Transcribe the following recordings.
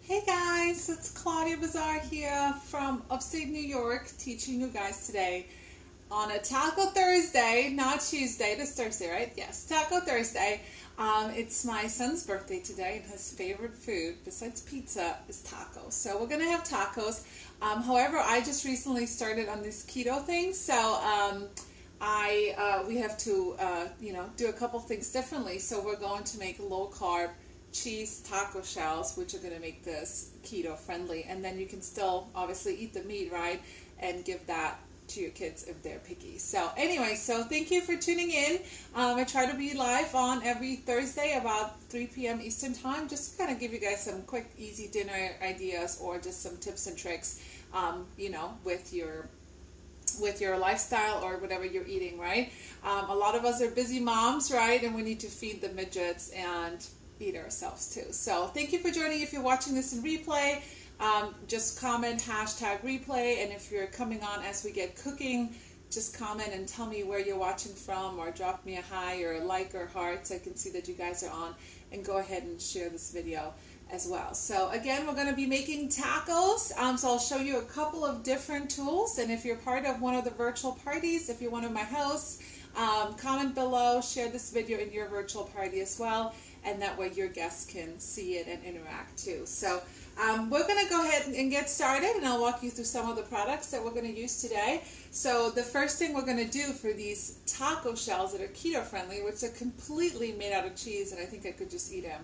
Hey guys, it's Claudia Bazaar here from upstate New York, teaching you guys today on a Taco Thursday, not Tuesday, this Thursday, right? Yes, Taco Thursday. It's my son's birthday today, and his favorite food, besides pizza, is tacos. So we're gonna have tacos. However, I just recently started on this keto thing, so we have to do a couple things differently. So we're going to make low carb cheese taco shells, which are going to make this keto friendly, and then you can still obviously eat the meat, right, and give that to your kids if they're picky. So anyway, so thank you for tuning in. I try to be live on every Thursday about 3 p.m. Eastern time, just to kind of give you guys some quick easy dinner ideas or just some tips and tricks with your lifestyle or whatever you're eating, right? A lot of us are busy moms, right, and we need to feed the midgets and eat ourselves too. So thank you for joining. If you're watching this in replay, just comment #replay, and if you're coming on as we get cooking, just comment and tell me where you're watching from, or drop me a hi or a like or heart so I can see that you guys are on, and go ahead and share this video as well. So again, we're going to be making tacos, so I'll show you a couple of different tools, and if you're part of one of the virtual parties, if you're one of my hosts, comment below, share this video in your virtual party as well, and that way your guests can see it and interact too. So we're going to go ahead and get started, and I'll walk you through some of the products that we're going to use today. So the first thing we're going to do for these taco shells that are keto friendly, which are completely made out of cheese, and I think I could just eat them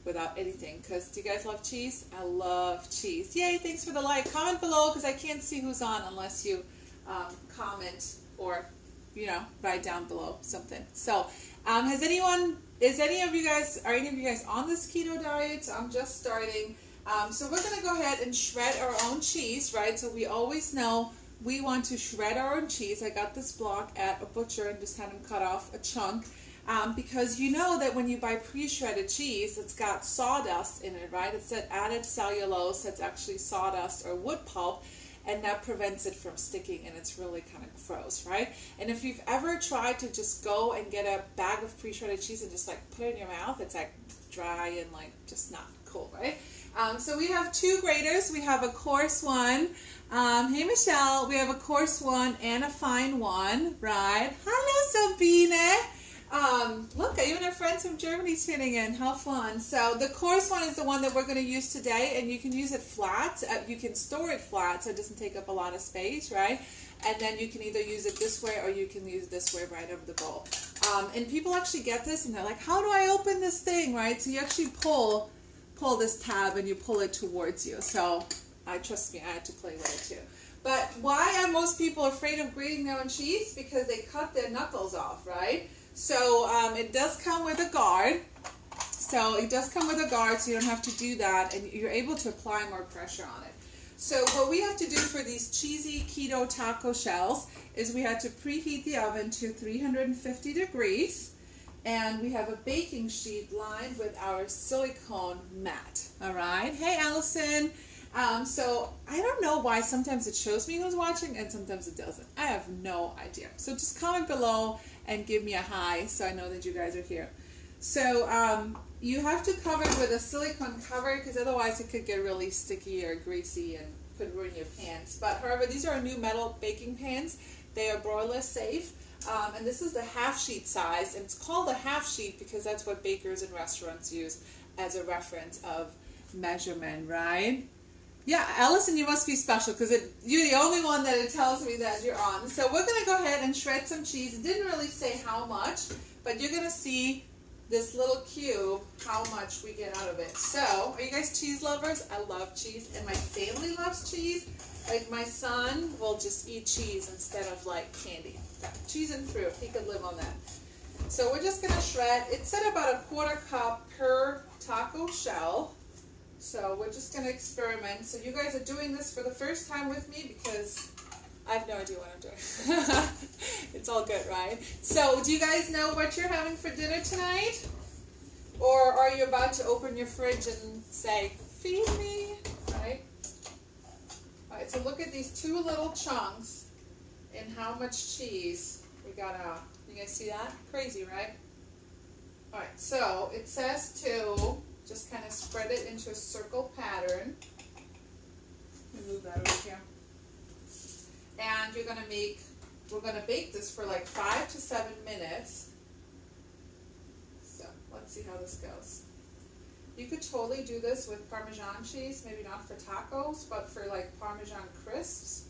without anything, because do you guys love cheese? I love cheese. Yay, thanks for the like. Comment below, because I can't see who's on unless you comment or write down below something. So are any of you guys on this keto diet? I'm just starting. So we're going to go ahead and shred our own cheese, right? So we always know we want to shred our own cheese. I got this block at a butcher and just had him cut off a chunk. Because you know that when you buy pre-shredded cheese, it's got sawdust in it, right? It's that added cellulose that's actually sawdust or wood pulp, and that prevents it from sticking, and it's really kind of gross, right? And if you've ever tried to just go and get a bag of pre-shredded cheese and just like put it in your mouth, it's like dry and like just not cool, right? So we have two graters. We have a coarse one. Hey Michelle, we have a coarse one and a fine one, right? Hello Sabine. Look, I even have friends from Germany tuning in. How fun. So the coarse one is the one that we're going to use today, and you can use it flat. You can store it flat so it doesn't take up a lot of space, right? And then you can either use it this way or you can use it this way right over the bowl. And people actually get this and they're like, how do I open this thing, right? So you actually pull this tab and you pull it towards you. So trust me, I had to play with it too. But why are most people afraid of grating their own cheese? Because they cut their knuckles off, right? So it does come with a guard. So you don't have to do that, and you're able to apply more pressure on it. So what we have to do for these cheesy keto taco shells is we have to preheat the oven to 350 degrees, and we have a baking sheet lined with our silicone mat. All right. Hey, Allison. So I don't know why sometimes it shows me who's watching and sometimes it doesn't. I have no idea. So just comment below and give me a hi so I know that you guys are here. So you have to cover it with a silicone cover, because otherwise it could get really sticky or greasy and could ruin your pans. But however, these are new metal baking pans. They are broiler safe. And this is the half sheet size, and it's called a half sheet because that's what bakers and restaurants use as a reference of measurement, right? Yeah, Allison, you must be special because you're the only one that it tells me that you're on. So we're going to go ahead and shred some cheese. It didn't really say how much, but you're going to see this little cube, how much we get out of it. So, are you guys cheese lovers? I love cheese, and my family loves cheese. Like my son will just eat cheese instead of like candy. Cheese and fruit, he could live on that. So we're just going to shred. It said about a 1/4 cup per taco shell. So we're just going to experiment. So you guys are doing this for the first time with me because I have no idea what I'm doing. It's all good, right? So do you guys know what you're having for dinner tonight? Or are you about to open your fridge and say, feed me, right? All right, so look at these two little chunks and how much cheese we got out. You guys see that? Crazy, right? All right, so it says to just kind of spread it into a circle pattern. pattern. Let me move that over here. And we're gonna bake this for like 5 to 7 minutes. So let's see how this goes. You could totally do this with Parmesan cheese, maybe not for tacos, but for like Parmesan crisps.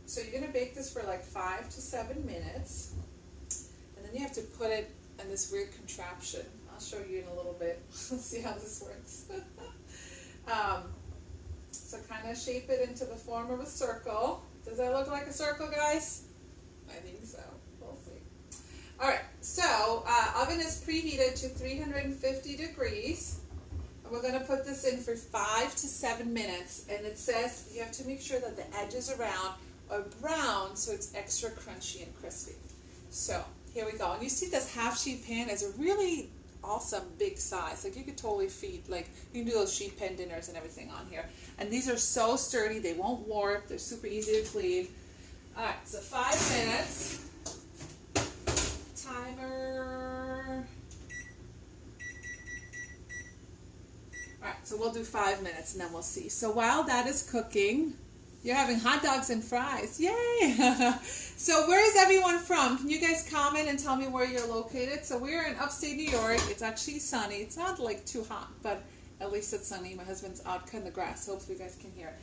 So you're gonna bake this for like 5 to 7 minutes. And then you have to put it in this weird contraption. I'll show you in a little bit. Let's see how this works. So kind of shape it into the form of a circle. Does that look like a circle, guys? I think so. We'll see. All right, so oven is preheated to 350 degrees. And we're going to put this in for 5 to 7 minutes. And it says you have to make sure that the edges around are brown so it's extra crunchy and crispy. So here we go. And you see this half sheet pan is a really awesome big size. Like you could totally feed, like you can do those sheet pan dinners and everything on here. And these are so sturdy, they won't warp, they're super easy to clean. Alright, so 5 minutes. Timer. Alright, so we'll do 5 minutes and then we'll see. So while that is cooking, you're having hot dogs and fries. Yay! So where is everyone from? Can you guys comment and tell me where you're located? So we're in upstate New York. It's actually sunny. It's not like too hot, but at least it's sunny. My husband's out cutting the grass. Hopefully you guys can hear.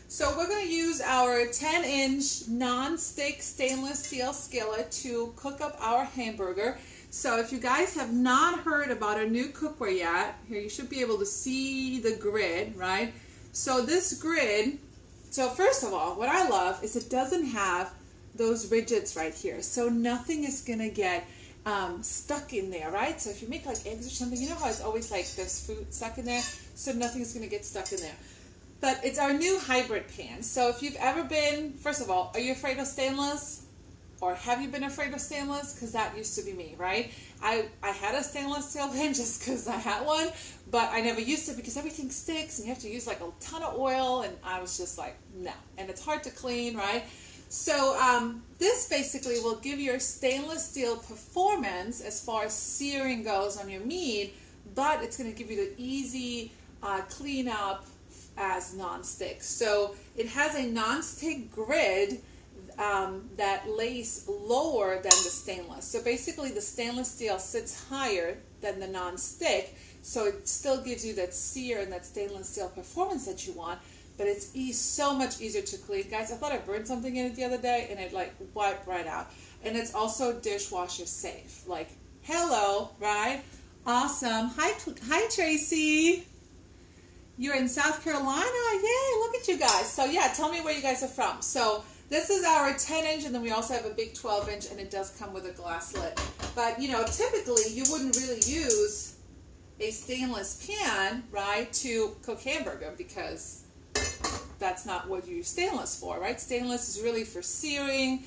So we're going to use our 10-inch non-stick stainless steel skillet to cook up our hamburger. So if you guys have not heard about our new cookware yet, here you should be able to see the grid, right? So this grid... So first of all, what I love is it doesn't have those ridges right here. So nothing is going to get stuck in there, right? So if you make like eggs or something, you know how it's always like there's food stuck in there? So nothing is going to get stuck in there. But it's our new hybrid pan. So if you've ever been, first of all, are you afraid of stainless? Or have you been afraid of stainless? Because that used to be me, right? I had a stainless steel pan just because I had one, but I never used it because everything sticks and you have to use like a ton of oil, and I was just like, no. And it's hard to clean, right? So this basically will give your stainless steel performance as far as searing goes on your meat, but it's going to give you the easy cleanup as non-stick. So it has a non-stick grid that lays lower than the stainless. So basically the stainless steel sits higher than the non-stick, so it still gives you that sear and that stainless steel performance that you want, but it's so much easier to clean. Guys, I thought I burned something in it the other day and it like wiped right out. And it's also dishwasher safe. Like, hello, right? Awesome. Hi Tracy. You're in South Carolina? Yay, look at you guys. So yeah, tell me where you guys are from. So this is our 10-inch, and then we also have a big 12-inch, and it does come with a glass lid. But, you know, typically you wouldn't really use a stainless pan, right, to cook hamburger because that's not what you use stainless for, right? Stainless is really for searing,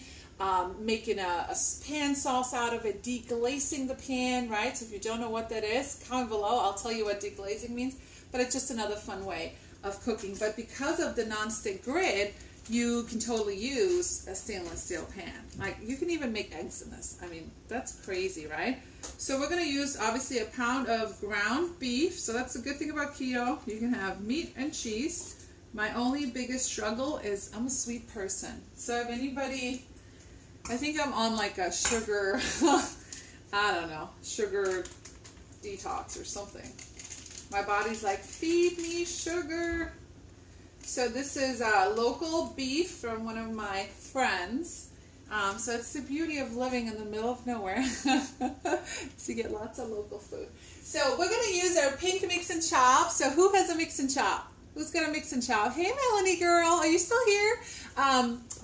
making a pan sauce out of it, deglazing the pan, right? So if you don't know what that is, comment below. I'll tell you what deglazing means, but it's just another fun way of cooking. But because of the non-stick grid, you can totally use a stainless steel pan. Like, you can even make eggs in this. I mean, that's crazy, right? So we're going to use, obviously, a pound of ground beef. So that's the good thing about keto. You can have meat and cheese. My only biggest struggle is I'm a sweet person. So if anybody, I think I'm on like a sugar, I don't know, sugar detox or something. My body's like, feed me sugar. So this is local beef from one of my friends. So it's the beauty of living in the middle of nowhere. So you get lots of local food. So we're going to use our pink mix and chop. So who has a mix and chop? Who's got a mix and chop? Hey, Melanie girl, are you still here?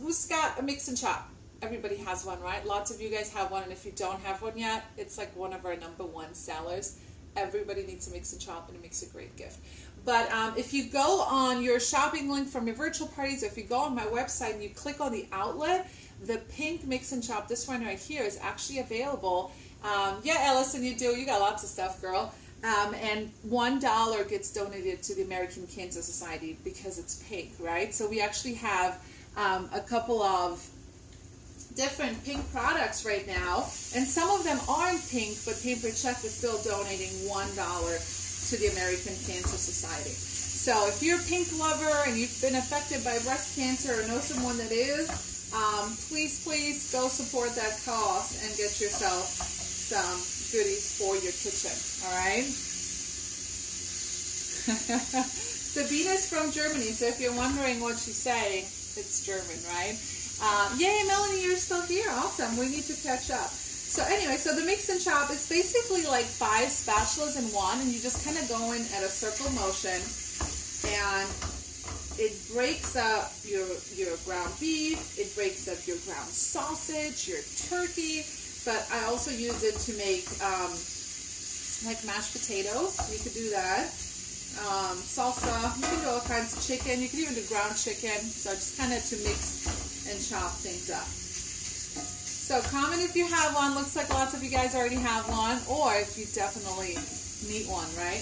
Who's got a mix and chop? Everybody has one, right? Lots of you guys have one, and if you don't have one yet, it's like one of our #1 sellers. Everybody needs a mix and chop, and it makes a great gift. But if you go on your shopping link from your virtual parties, or if you go on my website and you click on the outlet, the pink mix and chop, this one right here, is actually available. Yeah, Ellison, you do. You got lots of stuff, girl. And $1 gets donated to the American Cancer Society because it's pink, right? So we actually have a couple of different pink products right now, and some of them aren't pink, but Paper Chef is still donating $1 to the American Cancer Society. So if you're a pink lover and you've been affected by breast cancer or know someone that is, please go support that cause and get yourself some goodies for your kitchen. All right. Sabina's from Germany, so if you're wondering what she's saying, it's German, right? Yay, Melanie, you're still here. Awesome. We need to catch up. So anyway, so the mix and chop is basically like 5 spatulas in one, and you just kind of go in at a circle motion, and it breaks up your ground beef, it breaks up your ground sausage, your turkey, but I also use it to make like mashed potatoes. You could do that. Salsa, you can do all kinds of chicken, you can even do ground chicken, so just kind of to mix and chop things up. So comment if you have one. Looks like lots of you guys already have one, or if you definitely need one, right?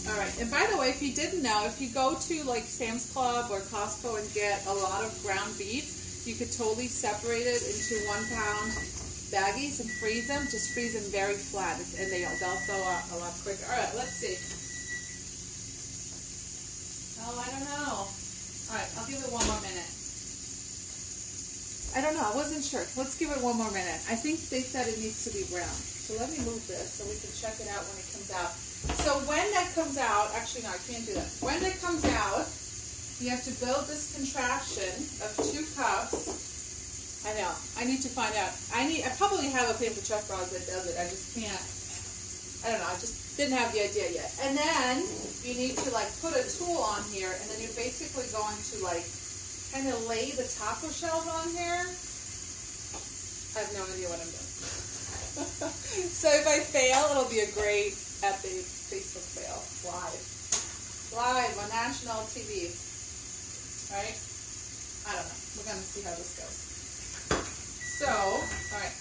Alright, and by the way, if you didn't know, if you go to like Sam's Club or Costco and get a lot of ground beef, you could totally separate it into 1 pound baggies and freeze them. Just freeze them very flat, and they'll thaw out a lot quicker. All right, let's see. Oh, I don't know. All right, I'll give it 1 more minute. I don't know. I wasn't sure. Let's give it 1 more minute. I think they said it needs to be brown. So let me move this so we can check it out when it comes out. So when that comes out, actually no, I can't do that. When it comes out, you have to build this contraption of 2 cups. I know. I need to find out. I probably have a paper chef rod that does it. I just can't. I don't know. I just didn't have the idea yet. And then you need to like put a tool on here, and then you're basically going to like kind of lay the taco shells on here. I have no idea what I'm doing. So if I fail, it'll be a great epic Facebook fail live on national TV. Right? I don't know. We're going to see how this goes. So, all right.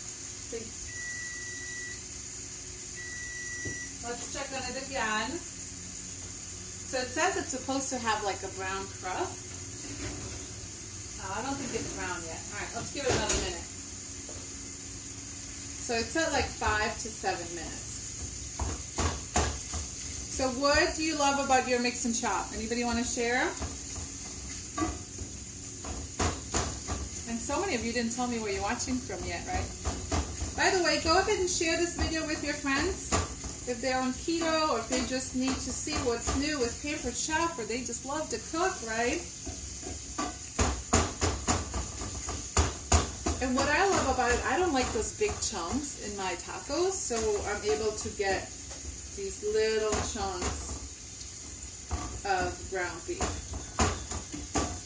Let's check on it again. So it says it's supposed to have like a brown crust. I don't think it's brown yet. All right, let's give it another minute. So it's at like 5 to 7 minutes. So what do you love about your mix and chop? Anybody want to share? And so many of you didn't tell me where you're watching from yet, right? By the way, go ahead and share this video with your friends. If they're on keto, or if they just need to see what's new with Pampered Chef, or they just love to cook, right? And what I love about it, I don't like those big chunks in my tacos, so I'm able to get these little chunks of ground beef.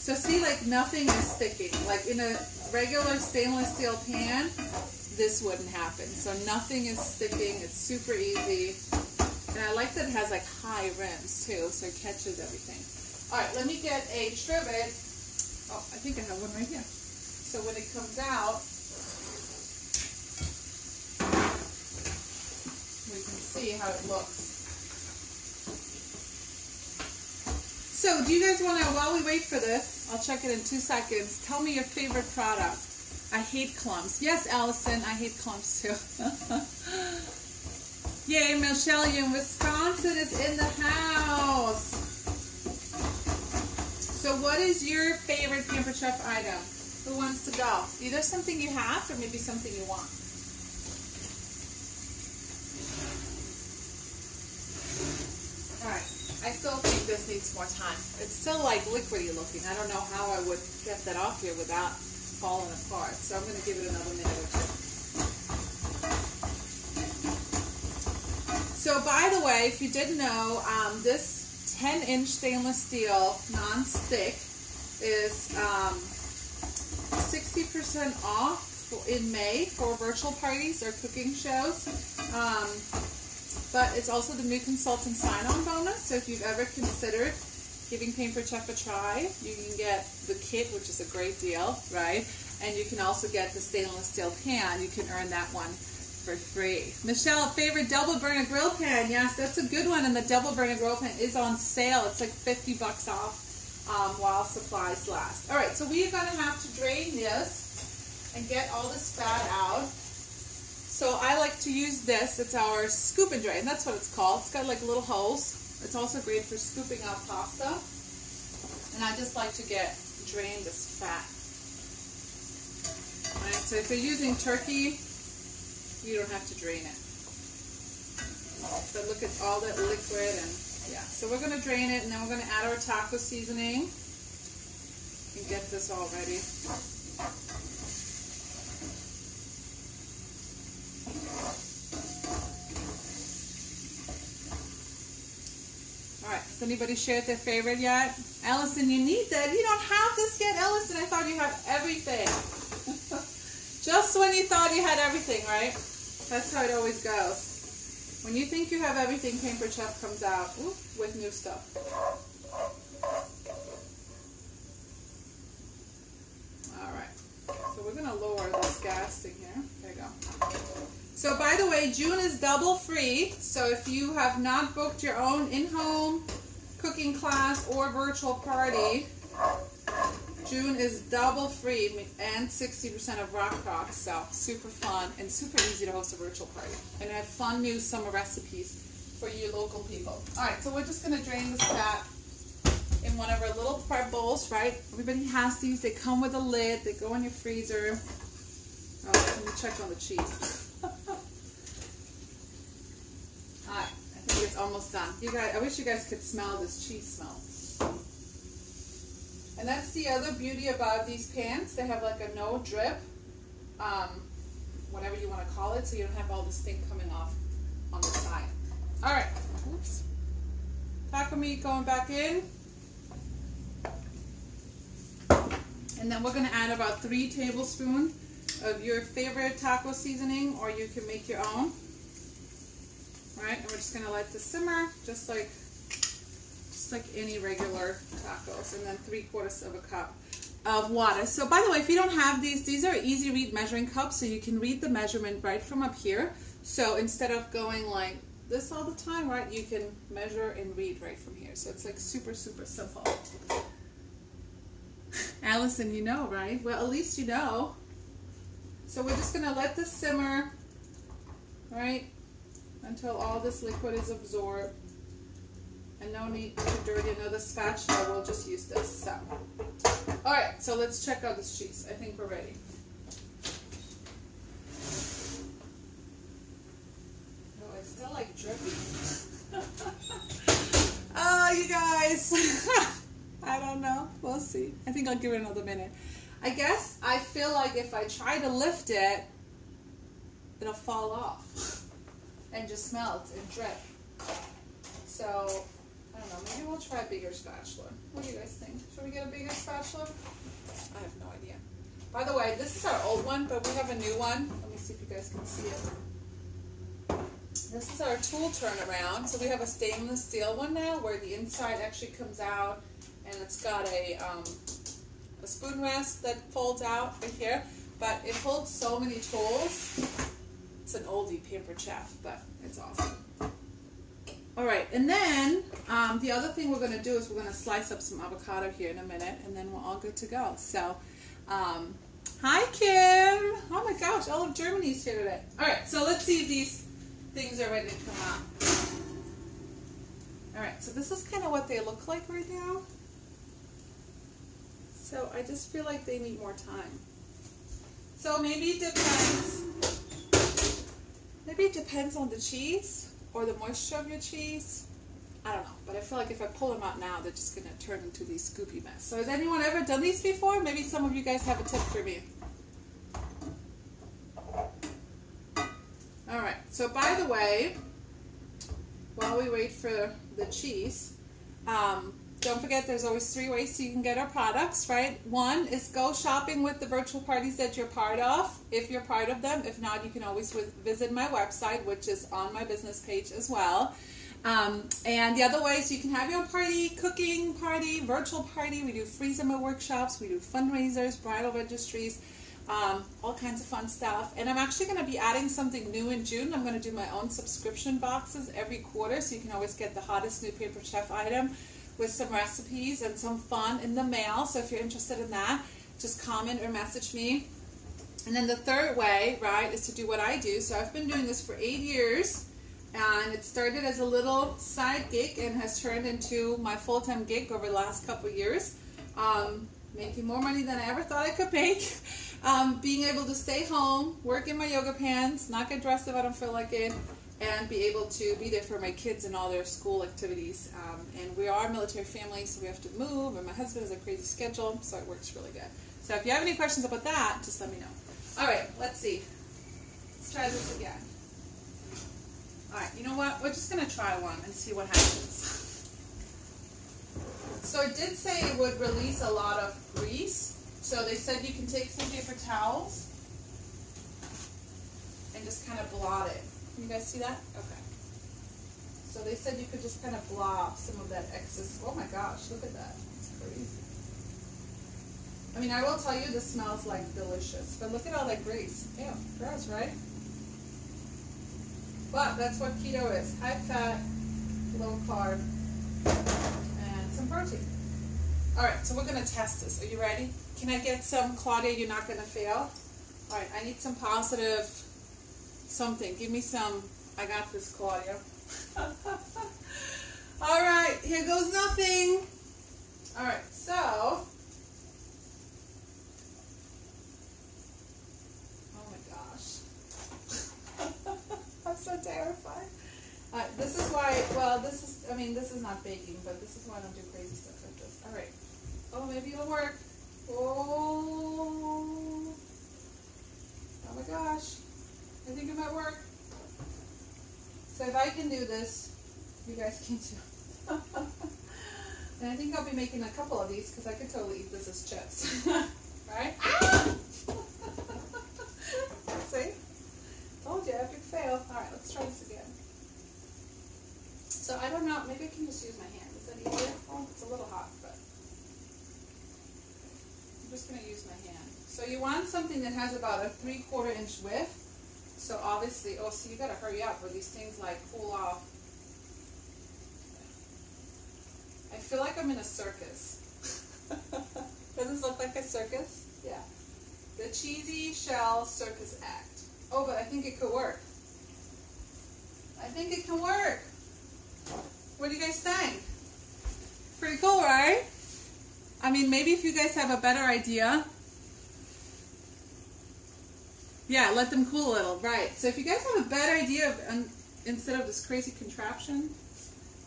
So see, like nothing is sticking. Like in a regular stainless steel pan, this wouldn't happen. So nothing is sticking. It's super easy. And I like that it has like high rims too, so it catches everything. All right, let me get a trivet. Oh, I think I have one right here. So when it comes out, we can see how it looks. So do you guys want to, while we wait for this, I'll check it in 2 seconds, tell me your favorite product. I hate clumps. Yes, Allison, I hate clumps too. Yay, Michelle, you in Wisconsin is in the house. So what is your favorite Pampered Chef item? Who wants to go? Either something you have or maybe something you want. Alright, I still think this needs more time. It's still like liquidy looking. I don't know how I would get that off here without falling apart. So I'm going to give it another minute or two. So by the way, if you didn't know, this 10-inch stainless steel non-stick is 60% off in May for virtual parties or cooking shows. But it's also the new consultant sign-on bonus. So if you've ever considered giving Pampered Chef a try, you can get the kit, which is a great deal, right? And you can also get the stainless steel pan. You can earn that one for free. Michelle, favorite double burner grill pan. Yes, that's a good one. And the double burner grill pan is on sale. It's like $50 off while supplies last. All right, so we are going to have to drain this. and get all this fat out. So I like to use this. It's our scoop and drain. That's what it's called. It's got like little holes. It's also great for scooping out pasta. And I just like to drain this fat. Right, so if you're using turkey, you don't have to drain it. But look at all that liquid and yeah. So we're going to drain it, and then we're going to add our taco seasoning and get this all ready. Alright, has anybody shared their favorite yet? Allison, you need that. You don't have this yet, Allison. I thought you had everything. Just when you thought you had everything, right? That's how it always goes. When you think you have everything, Pampered Chef comes out with new stuff. Alright, so we're going to lower this gas thing here. There you go. So by the way, June is double free. So if you have not booked your own in-home cooking class or virtual party, June is double free and 60% of Rock Rock. So super fun and super easy to host a virtual party. And I have fun new summer recipes for you local people. Alright, so we're just going to drain this fat in one of our little prep bowls, right? Everybody has these. They come with a lid. They go in your freezer. Oh, let me check on the cheese. Alright, I think it's almost done. You guys, I wish you guys could smell this cheese smell. And that's the other beauty about these pans. They have like a no drip, whatever you want to call it, so you don't have all this thing coming off on the side. Alright, oops. Taco meat going back in. And then we're going to add about 3 tablespoons of your favorite taco seasoning, or you can make your own. Alright, and we're just going to let this simmer, just like any regular tacos, and then 3/4 of a cup of water. So by the way, if you don't have these are easy read measuring cups, so you can read the measurement right from up here. So instead of going like this all the time, right, you can measure and read right from here. So it's like super, super simple. Allison, you know, right? Well, at least you know. So we're just going to let this simmer, right, until all this liquid is absorbed. And no need to dirty another spatula, we'll just use this. So, alright, so let's check out this cheese. I think we're ready. Oh, it's still like dripping. Oh, you guys. I don't know. We'll see. I think I'll give it another minute. I guess I feel like if I try to lift it, it'll fall off and just melt and drip. So, I don't know, maybe we'll try a bigger spatula. What do you guys think? Should we get a bigger spatula? I have no idea. By the way, this is our old one, but we have a new one. Let me see if you guys can see it. This is our tool turnaround. So we have a stainless steel one now where the inside actually comes out, and it's got a spoon rest that folds out right here. But it holds so many tools. It's an oldie, Pampered Chef, but it's awesome. Alright, and then the other thing we're going to do is we're going to slice up some avocado here in a minute, and then we're all good to go. So, hi Kim! Oh my gosh, all of Germany's here today. Alright, so let's see if these things are ready to come out. Alright, so this is kind of what they look like right now. So I just feel like they need more time. So maybe it depends. Maybe it depends on the cheese or the moisture of your cheese. I don't know, but I feel like if I pull them out now, they're just going to turn into these scoopy mess. So has anyone ever done these before? Maybe some of you guys have a tip for me. Alright, so by the way, while we wait for the cheese, don't forget there's always 3 ways so you can get our products, right? 1 is go shopping with the virtual parties that you're part of, if you're part of them. If not, you can always visit my website, which is on my business page as well. And the other way is you can have your own party, cooking party, virtual party. We do free summer workshops, we do fundraisers, bridal registries, all kinds of fun stuff. And I'm actually going to be adding something new in June. I'm going to do my own subscription boxes every quarter, so you can always get the hottest new Pampered Chef item with some recipes and some fun in the mail. So if you're interested in that, just comment or message me. And then the third way, right, is to do what I do. So I've been doing this for 8 years, and it started as a little side gig and has turned into my full-time gig over the last couple of years. Making more money than I ever thought I could make. Being able to stay home, work in my yoga pants, not get dressed if I don't feel like it, and be able to be there for my kids and all their school activities. And we are a military family, so we have to move, and my husband has a crazy schedule, so it works really good. So if you have any questions about that, just let me know. All right, let's see. Let's try this again. All right, you know what? We're just going to try one and see what happens. So it did say it would release a lot of grease. So they said you can take some paper towels and just kind of blot it. Can you guys see that? Okay. So they said you could just kind of blot some of that excess. Oh my gosh, look at that. It's crazy. I mean, I will tell you, this smells like delicious. But look at all that grease. Ew, gross, right? But that's what keto is. High fat, low carb, and some protein. All right, so we're going to test this. Are you ready? Can I get some, Claudia, you're not going to fail? All right, I need some positive something. Give me some, I got this, Claudia. All right, here goes nothing. All right, so, oh my gosh. I'm so terrified. This is why, well, this is not baking, but this is why I don't do crazy stuff like this. All right. Oh, maybe it'll work. Oh my gosh. I think it might work. So if I can do this, you guys can too. And I think I'll be making a couple of these because I could totally eat this as chips. Right? Ah! See? Told you, epic fail. All right, let's try this again. So I don't know, maybe I can just use my hand. Is that easier? Oh, it's a little hot, but I'm just going to use my hand. So you want something that has about a 3/4 inch width. So obviously, oh, so you got to hurry up, or these things like cool off. I feel like I'm in a circus. Does this look like a circus? Yeah. The Cheesy Shell Circus Act. Oh, but I think it could work. I think it can work. What do you guys think? Pretty cool, right? I mean, maybe if you guys have a better idea. Yeah, let them cool a little, right. So if you guys have a better idea of, instead of this crazy contraption,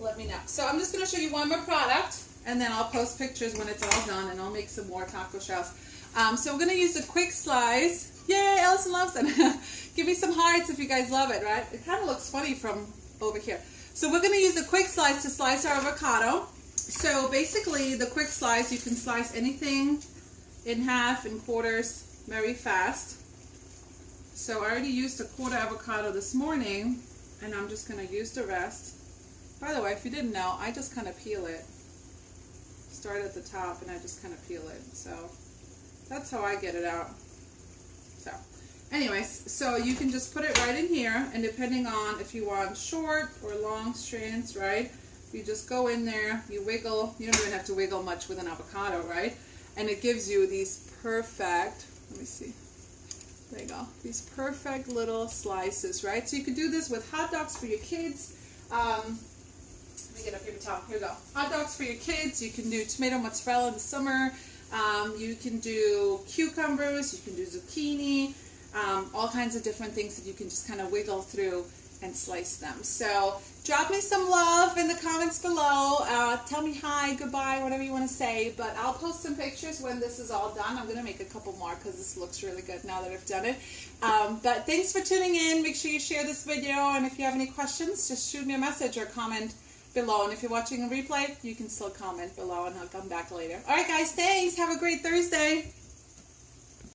let me know. So I'm just going to show you one more product, and then I'll post pictures when it's all done, and I'll make some more taco shells. So we're going to use a quick slice. Yay, Allison loves it. Give me some hearts if you guys love it, right? It kind of looks funny from over here. So we're going to use a quick slice to slice our avocado. So basically, the quick slice, you can slice anything in half, in quarters, very fast. So I already used a 1/4 avocado this morning, and I'm just going to use the rest. By the way, if you didn't know, I just kind of peel it. Start at the top, and I just kind of peel it. So that's how I get it out. So anyways, so you can just put it right in here, and depending on if you want short or long strands, right, you just go in there, you wiggle. You don't even have to wiggle much with an avocado, right? And it gives you these perfect, let me see, there you go, these perfect little slices, right? So you could do this with hot dogs for your kids. Let me get a paper towel. Here we go. Hot dogs for your kids. You can do tomato mozzarella in the summer. You can do cucumbers. You can do zucchini. All kinds of different things that you can just kind of wiggle through and slice them. So drop me some love in the comments below. Tell me hi, goodbye, whatever you want to say. But I'll post some pictures when this is all done. I'm going to make a couple more because this looks really good now that I've done it. But thanks for tuning in. Make sure you share this video. And if you have any questions, just shoot me a message or comment below. And if you're watching a replay, you can still comment below and I'll come back later. All right, guys, thanks. Have a great Thursday.